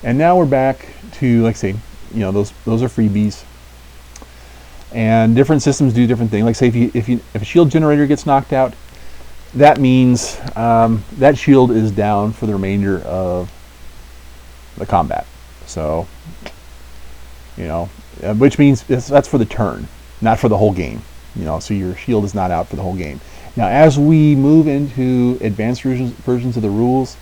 And now we're back to, like say, those are freebies. And different systems do different things. Like say if a shield generator gets knocked out, that means that shield is down for the remainder of the combat. So, which means that's for the turn, not for the whole game. So your shield is not out for the whole game. Now, as we move into advanced versions of the rules,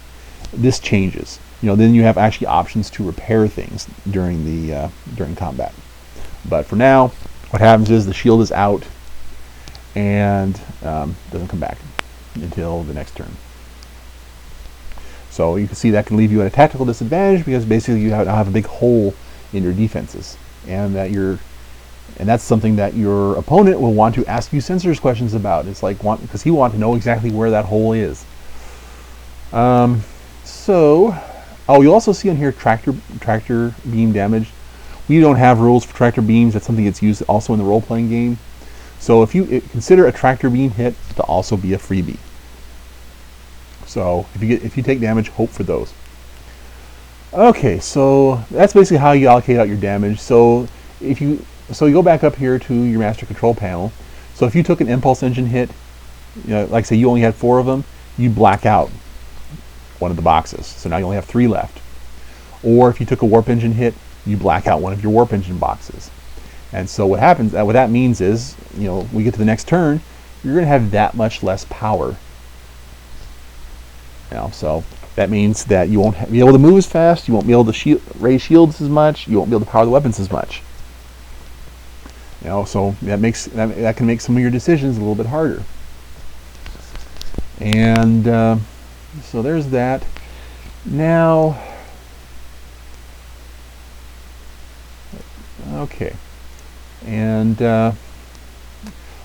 this changes. Then you have actually options to repair things during combat. But for now, what happens is the shield is out and doesn't come back until the next turn. So you can see that can leave you at a tactical disadvantage because basically you have a big hole in your defenses, and that's something that your opponent will want to ask you censors questions about. It's like because he wants to know exactly where that hole is. You also see on here tractor beam damage. We don't have rules for tractor beams. That's something that's used also in the role-playing game. So if you consider a tractor beam hit to also be a freebie. So if you take damage, hope for those. Okay, so that's basically how you allocate out your damage. So you go back up here to your master control panel. So if you took an impulse engine hit, like say you only had 4 of them, you black out one of the boxes. So now you only have 3 left. Or if you took a warp engine hit, you black out one of your warp engine boxes. And so what that means is, we get to the next turn, you're going to have that much less power. So that means that you won't be able to move as fast, you won't be able to raise shields as much, you won't be able to power the weapons as much. So that can make some of your decisions a little bit harder. And so there's that. Now, okay, and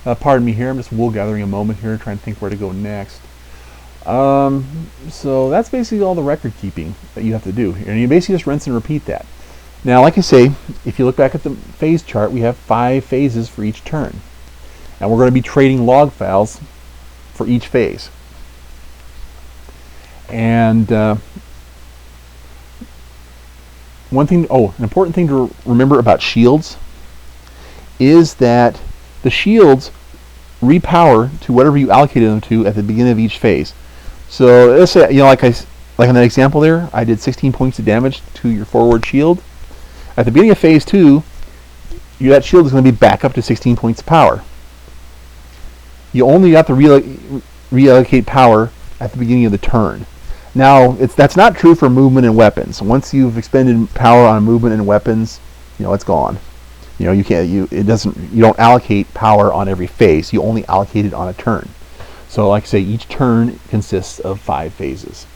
pardon me here, I'm just wool gathering a moment here, trying to think where to go next. So that's basically all the record keeping that you have to do, and you basically just rinse and repeat that. Now, like I say, if you look back at the phase chart, we have 5 phases for each turn, and we're going to be trading log files for each phase. And an important thing to remember about shields is that the shields repower to whatever you allocated them to at the beginning of each phase. So let's say, like in that example there, I did 16 points of damage to your forward shield. At the beginning of phase 2, that shield is going to be back up to 16 points of power. You only have to reallocate power at the beginning of the turn. Now, that's not true for movement and weapons. Once you've expended power on movement and weapons, it's gone. You don't allocate power on every phase. You only allocate it on a turn. So, like I say, each turn consists of 5 phases.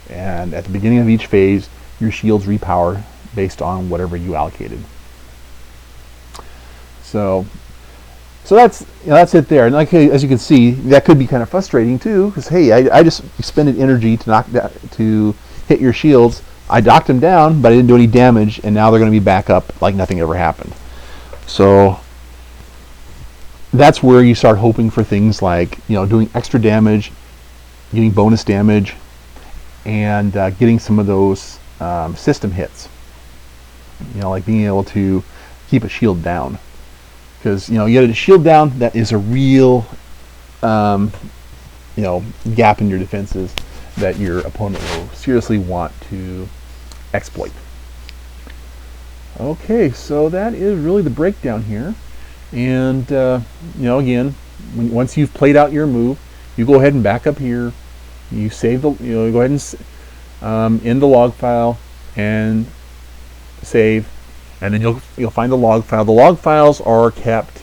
And at the beginning of each phase, your shields repower based on whatever you allocated. So that's it there. And as you can see, that could be kind of frustrating too, because hey, I just expended energy to hit your shields. I knocked them down, but I didn't do any damage, and now they're going to be back up like nothing ever happened. So that's where you start hoping for things like doing extra damage, getting bonus damage, and getting some of those system hits. Like being able to keep a shield down. Because you get a shield down, that is a real gap in your defenses that your opponent will seriously want to exploit. Okay, so that is really the breakdown here. And again, once you've played out your move, you go ahead and back up here. You save the go ahead and end the log file and save. And then you'll find the log file. The log files are kept.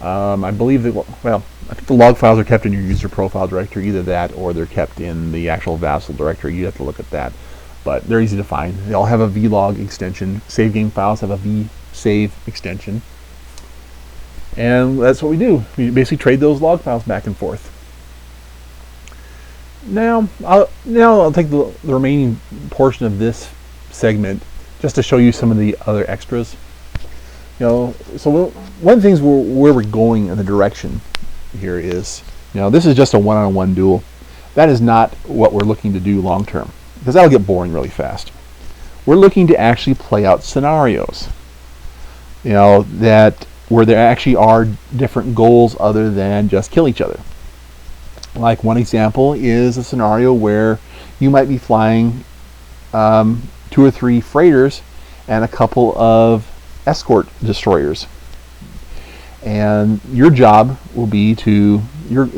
I believe I think the log files are kept in your user profile directory. Either that, or they're kept in the actual Vassal directory. You have to look at that, but they're easy to find. They all have a vlog extension. Save game files have a vsave extension, and that's what we do. We basically trade those log files back and forth. Now I'll take the remaining portion of this segment just to show you some of the other extras. So one of the things where we're going in the direction here is, this is just a one-on-one duel. That is not what we're looking to do long term, because that'll get boring really fast. we're looking to actually play out scenarios. That where there actually are different goals other than just kill each other. Like one example is a scenario where you might be flying 2 or 3 freighters and a couple of escort destroyers. And your job will be the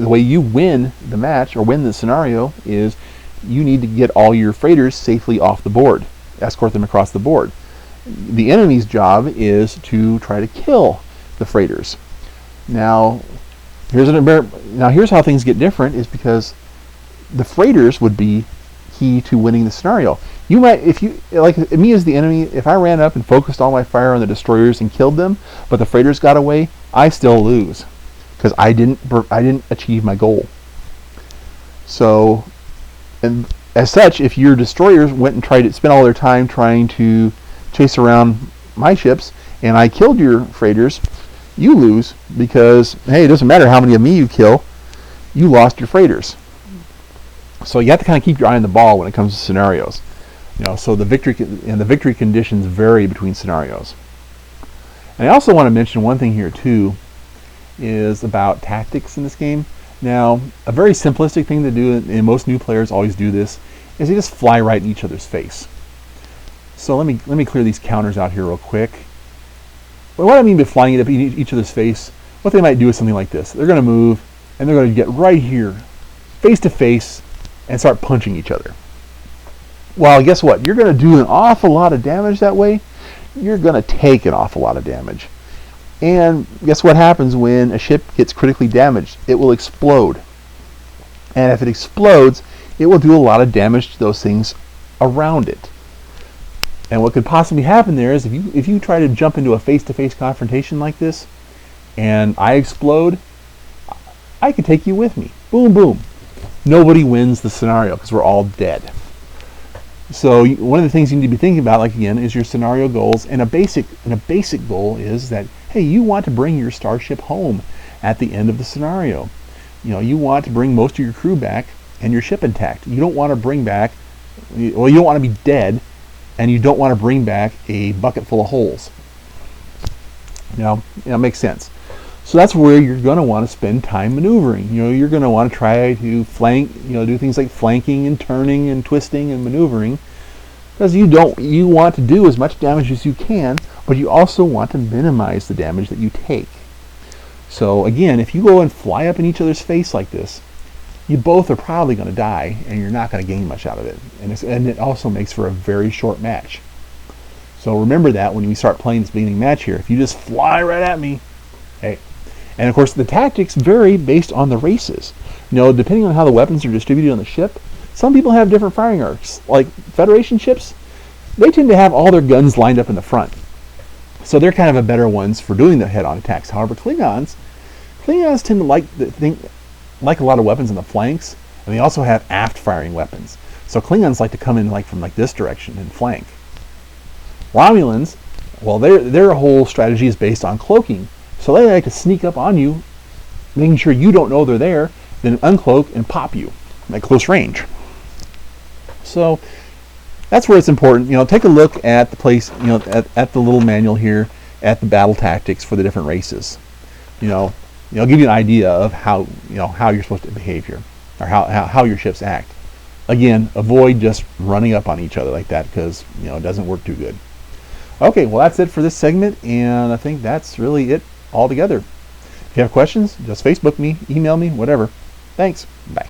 way you win the match or win the scenario is you need to get all your freighters safely off the board, escort them across the board. The enemy's job is to try to kill the freighters. Now here's how things get different, is because the freighters would be key to winning the scenario. You might, if you, like me as the enemy, if I ran up and focused all my fire on the destroyers and killed them, but the freighters got away, I still lose because I didn't achieve my goal. So, and as such, if your destroyers went and tried to spend all their time trying to chase around my ships and I killed your freighters, you lose because, hey, it doesn't matter how many of me you kill, you lost your freighters. So you have to kind of keep your eye on the ball when it comes to scenarios. So the victory conditions vary between scenarios. And I also want to mention one thing here too, is about tactics in this game. Now, a very simplistic thing to do, and most new players always do this, is they just fly right in each other's face. So let me clear these counters out here real quick. But what I mean by flying it up in each other's face, what they might do is something like this. They're going to move, and they're going to get right here, face to face, and start punching each other. Well, guess what? You're going to do an awful lot of damage that way. You're going to take an awful lot of damage. And guess what happens when a ship gets critically damaged? It will explode. And if it explodes, it will do a lot of damage to those things around it. And what could possibly happen there is if you try to jump into a face-to-face confrontation like this, and I explode, I could take you with me. Boom, boom. Nobody wins the scenario because we're all dead. So one of the things you need to be thinking about, like again, is your scenario goals. And a basic goal is that, hey, you want to bring your starship home at the end of the scenario. You want to bring most of your crew back and your ship intact. You don't want to bring back, well, you don't want to be dead, and you don't want to bring back a bucket full of holes. It makes sense. So that's where you're going to want to spend time maneuvering. You're going to want to try to flank, do things like flanking and turning and twisting and maneuvering, because you want to do as much damage as you can, but you also want to minimize the damage that you take. So again, if you go and fly up in each other's face like this, you both are probably going to die, and you're not going to gain much out of it. And it also makes for a very short match. So remember that when we start playing this beginning match here. If you just fly right at me, hey. And of course, the tactics vary based on the races. Depending on how the weapons are distributed on the ship, some people have different firing arcs. Like Federation ships, they tend to have all their guns lined up in the front. So they're kind of a better ones for doing the head-on attacks. However, Klingons tend to like a lot of weapons in the flanks, and they also have aft firing weapons. So Klingons like to come in from this direction and flank. Romulans, well, their whole strategy is based on cloaking. So they like to sneak up on you, making sure you don't know they're there, then uncloak and pop you at close range. So that's where it's important. Take a look at the place, at the little manual here, at the battle tactics for the different races. Give you an idea of how you're supposed to behave here, or how your ships act. Again, avoid just running up on each other like that, because it doesn't work too good. Okay, well, that's it for this segment, and I think that's really it altogether. If you have questions, just Facebook me, email me, whatever. Thanks. Bye.